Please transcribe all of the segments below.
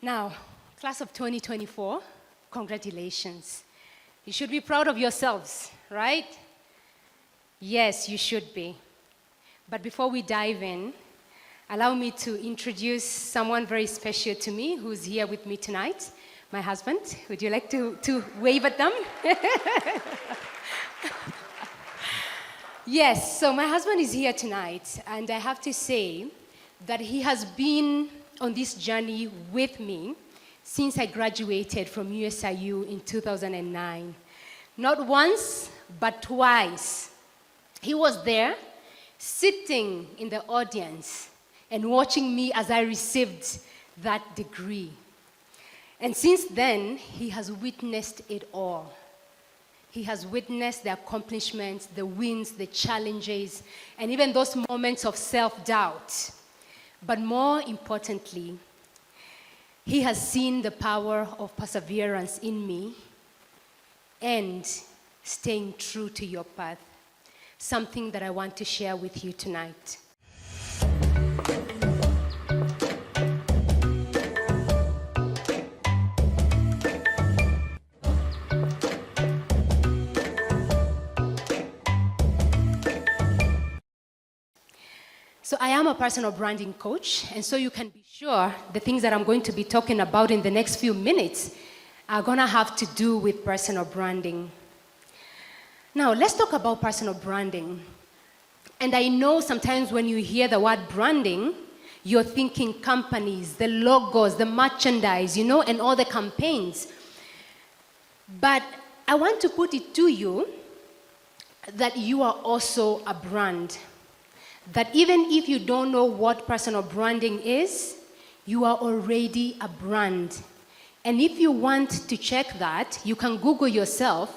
Now, class of 2024, congratulations. You should be proud of yourselves, right? Yes, you should be. But before we dive in, allow me to introduce someone very special to me who's here with me tonight, my husband. Would you like to wave at them? Yes, so my husband is here tonight, and I have to say that he has been on this journey with me since I graduated from Usiu in 2009. Not once, but twice. He was there, sitting in the audience and watching me as I received that degree. And since then, he has witnessed it all. He has witnessed the accomplishments, the wins, the challenges, and even those moments of self-doubt. But more importantly, he has seen the power of perseverance in me and staying true to your path, something that I want to share with you tonight. So I am a personal branding coach, and so you can be sure the things that I'm going to be talking about in the next few minutes are going to have to do with personal branding. Now, let's talk about personal branding. And I know sometimes when you hear the word branding, you're thinking companies, the logos, the merchandise, and all the campaigns. But I want to put it to you that you are also a brand. That even if you don't know what personal branding is, you are already a brand. And if you want to check that, you can Google yourself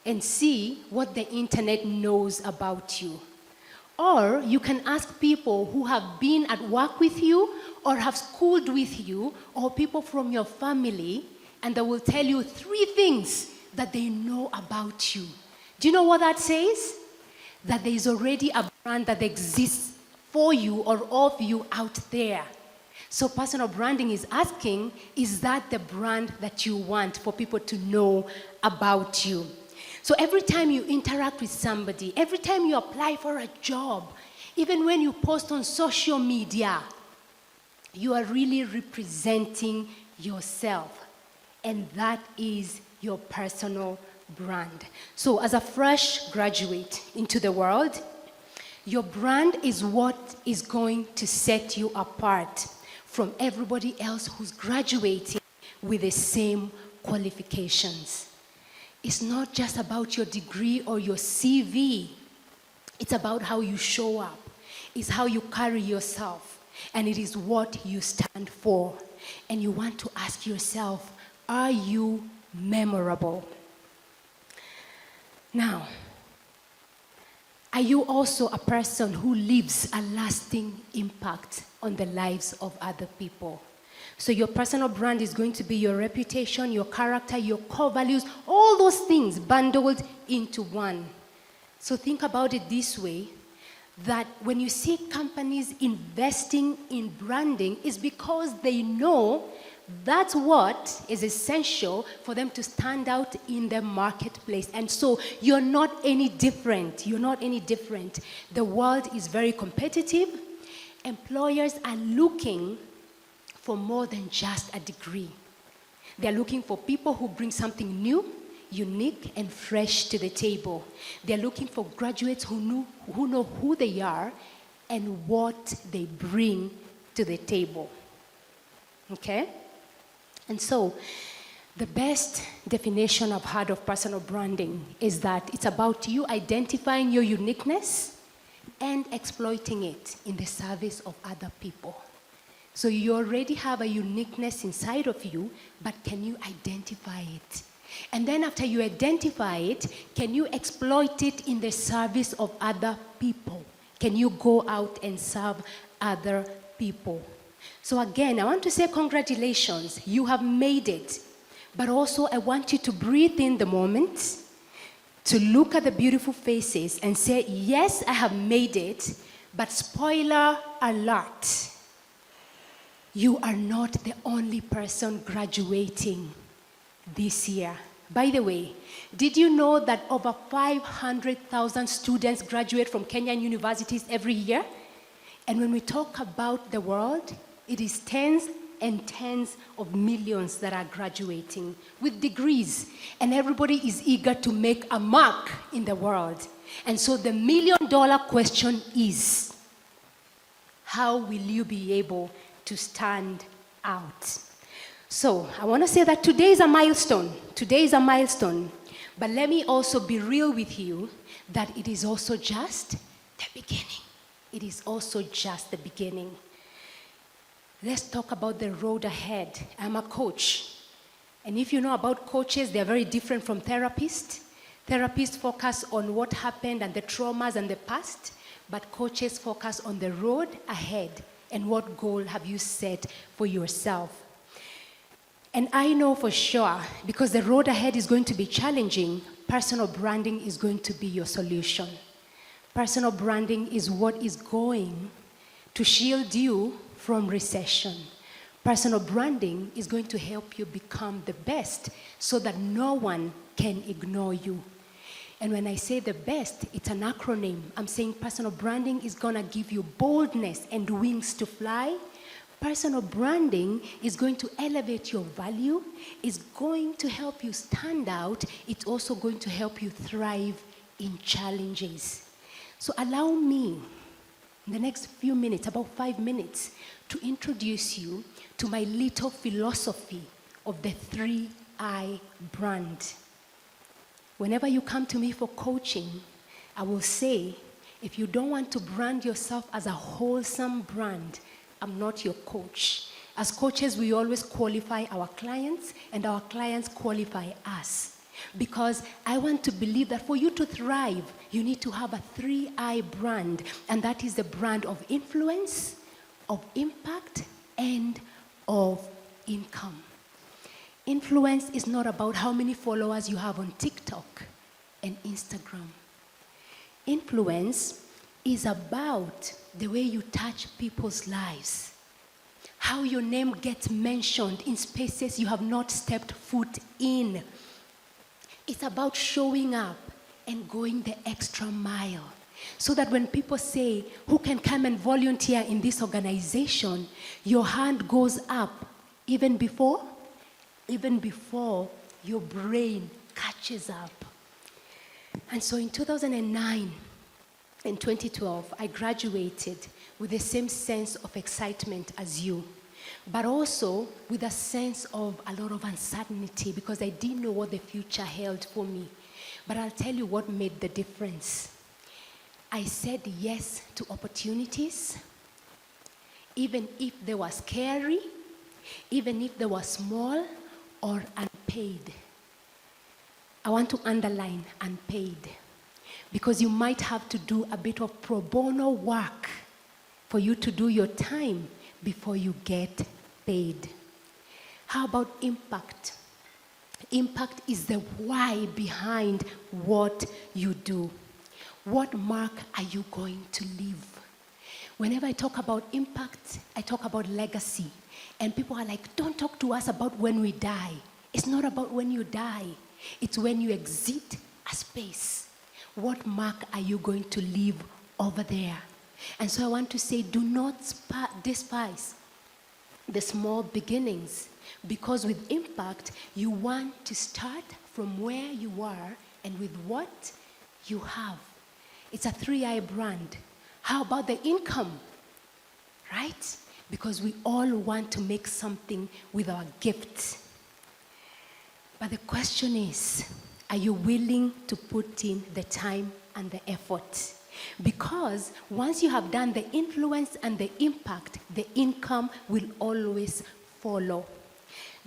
and see what the internet knows about you. Or you can ask people who have been at work with you or have schooled with you or people from your family, and they will tell you 3 things that they know about you. Do you know what that says? That there is already a brand that exists for you or of you out there. So personal branding is asking, is that the brand that you want for people to know about you? So every time you interact with somebody, every time you apply for a job, even when you post on social media, you are really representing yourself. And that is your personal brand. So as a fresh graduate into the world, your brand is what is going to set you apart from everybody else who's graduating with the same qualifications. It's not just about your degree or your CV. It's about how you show up. It's how you carry yourself. And it is what you stand for. And you want to ask yourself, are you memorable? Now, are you also a person who leaves a lasting impact on the lives of other people? So your personal brand is going to be your reputation, your character, your core values, all those things bundled into one. So think about it this way, that when you see companies investing in branding, it's because they know that's what is essential for them to stand out in the marketplace. And so you're not any different. You're not any different. The world is very competitive. Employers are looking for more than just a degree. They're looking for people who bring something new, unique, and fresh to the table. They're looking for graduates who know who they are and what they bring to the table. Okay? And so, the best definition I've heard of personal branding is that it's about you identifying your uniqueness and exploiting it in the service of other people. So you already have a uniqueness inside of you, but can you identify it? And then after you identify it, can you exploit it in the service of other people? Can you go out and serve other people? So again, I want to say congratulations, you have made it. But also I want you to breathe in the moment, to look at the beautiful faces and say, yes, I have made it, but spoiler alert. You are not the only person graduating this year. By the way, did you know that over 500,000 students graduate from Kenyan universities every year? And when we talk about the world, it is tens and tens of millions that are graduating with degrees. And everybody is eager to make a mark in the world. And so the million-dollar question is, how will you be able to stand out? So I want to say that today is a milestone. Today is a milestone. But let me also be real with you that it is also just the beginning. It is also just the beginning. Let's talk about the road ahead. I'm a coach. And if you know about coaches, they're very different from therapists. Therapists focus on what happened and the traumas and the past, but coaches focus on the road ahead and what goal have you set for yourself. And I know for sure, because the road ahead is going to be challenging, personal branding is going to be your solution. Personal branding is what is going to shield you from recession. Personal branding is going to help you become the best so that no one can ignore you. And when I say the best, it's an acronym. I'm saying personal branding is going to give you boldness and wings to fly. Personal branding is going to elevate your value. It's going to help you stand out. It's also going to help you thrive in challenges. So allow me, in the next few minutes, about 5 minutes, to introduce you to my little philosophy of the 3I brand. Whenever you come to me for coaching, I will say, if you don't want to brand yourself as a wholesome brand, I'm not your coach. As coaches, we always qualify our clients, and our clients qualify us. Because I want to believe that for you to thrive, you need to have a 3I brand, and that is the brand of influence, of impact, and of income. Influence is not about how many followers you have on TikTok and Instagram. Influence is about the way you touch people's lives, how your name gets mentioned in spaces you have not stepped foot in. It's about showing up and going the extra mile so that when people say, who can come and volunteer in this organization, your hand goes up even before your brain catches up. And so in 2009 and 2012, I graduated with the same sense of excitement as you, but also with a sense of a lot of uncertainty because I didn't know what the future held for me. But I'll tell you what made the difference. I said yes to opportunities, even if they were scary, even if they were small or unpaid. I want to underline unpaid, because you might have to do a bit of pro bono work for you to do your time before you get paid. How about impact? Impact is the why behind what you do. What mark are you going to leave? Whenever I talk about impact, I talk about legacy. And people are like, don't talk to us about when we die. It's not about when you die. It's when you exit a space. What mark are you going to leave over there? And so I want to say, do not despise the small beginnings, because with impact, you want to start from where you are and with what you have. It's a 3I brand. How about the income? Right? Because we all want to make something with our gifts. But the question is, are you willing to put in the time and the effort? Because once you have done the influence and the impact, the income will always follow.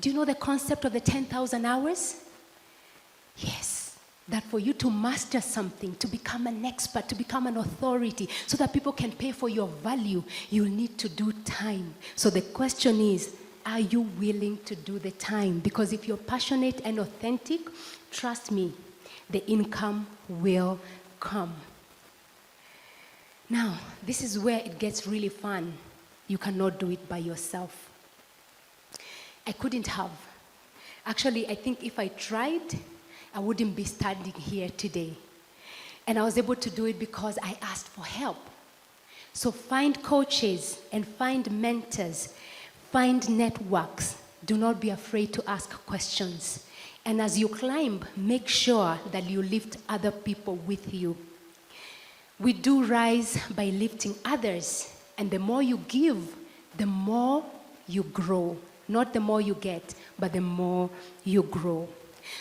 Do you know the concept of the 10,000 hours? Yes. That for you to master something, to become an expert, to become an authority, so that people can pay for your value, you need to do time. So the question is, are you willing to do the time? Because if you're passionate and authentic, trust me, the income will come. Now, this is where it gets really fun. You cannot do it by yourself. I couldn't have. Actually, I think if I tried, I wouldn't be standing here today. And I was able to do it because I asked for help. So find coaches and find mentors, find networks. Do not be afraid to ask questions. And as you climb, make sure that you lift other people with you. We do rise by lifting others, and the more you give, the more you grow. Not the more you get, but the more you grow.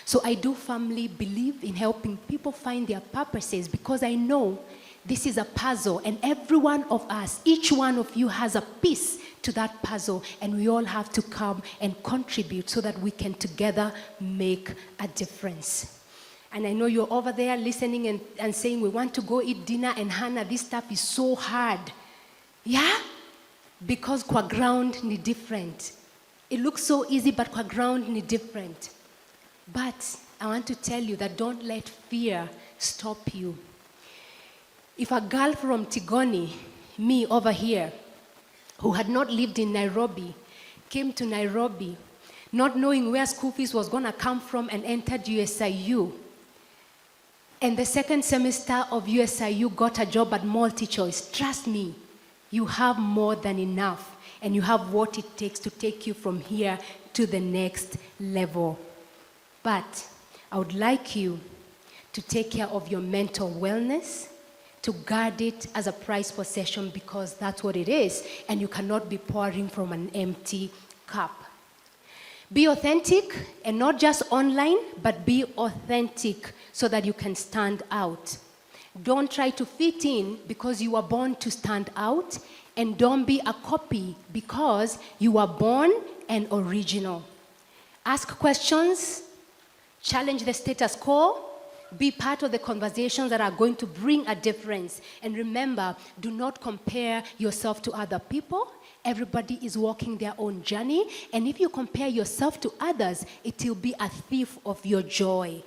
So I do firmly believe in helping people find their purposes, because I know this is a puzzle, and every one of us, each one of you has a piece to that puzzle, and we all have to come and contribute so that we can together make a difference. And I know you're over there listening and saying, we want to go eat dinner, and Hannah, this stuff is so hard. Yeah? Because kwa ground ni different. It looks so easy, but kwa ground ni different. But I want to tell you that don't let fear stop you. If a girl from Tigoni, me over here, who had not lived in Nairobi, came to Nairobi, not knowing where school fees was going to come from, and entered USIU, and the second semester of USIU got a job at multi-choice, trust me, you have more than enough, and you have what it takes to take you from here to the next level. But I would like you to take care of your mental wellness, to guard it as a prized possession, because that's what it is, and you cannot be pouring from an empty cup. Be authentic, and not just online, but be authentic so that you can stand out. Don't try to fit in because you were born to stand out, and don't be a copy because you were born an original. Ask questions, challenge the status quo, be part of the conversations that are going to bring a difference. And remember, do not compare yourself to other people. Everybody is walking their own journey. And if you compare yourself to others, it will be a thief of your joy.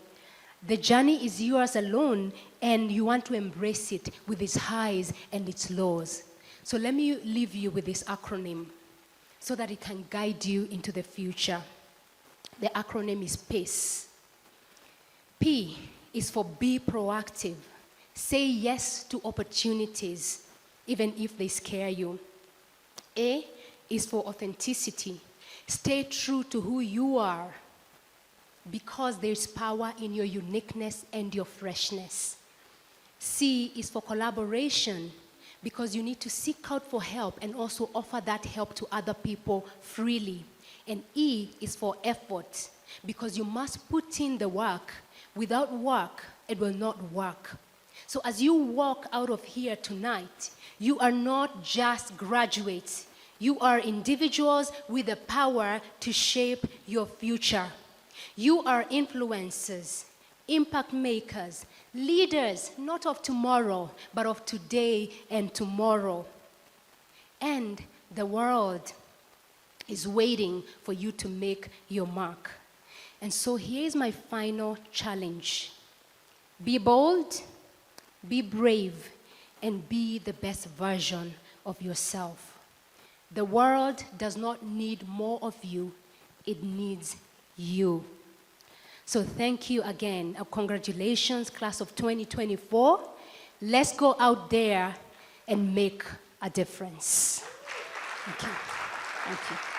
The journey is yours alone, and you want to embrace it with its highs and its lows. So let me leave you with this acronym so that it can guide you into the future. The acronym is PACE. P is for be proactive. Say yes to opportunities, even if they scare you. A is for authenticity. Stay true to who you are, because there's power in your uniqueness and your freshness. C is for collaboration, because you need to seek out for help and also offer that help to other people freely. And E is for effort, because you must put in the work. Without work, it will not work. So as you walk out of here tonight, you are not just graduates. You are individuals with the power to shape your future. You are influencers, impact makers, leaders, not of tomorrow, but of today and tomorrow. And the world is waiting for you to make your mark. And so here's my final challenge. Be bold, be brave, and be the best version of yourself. The world does not need more of you, it needs you. So thank you again. Congratulations, class of 2024. Let's go out there and make a difference. Thank you. Thank you.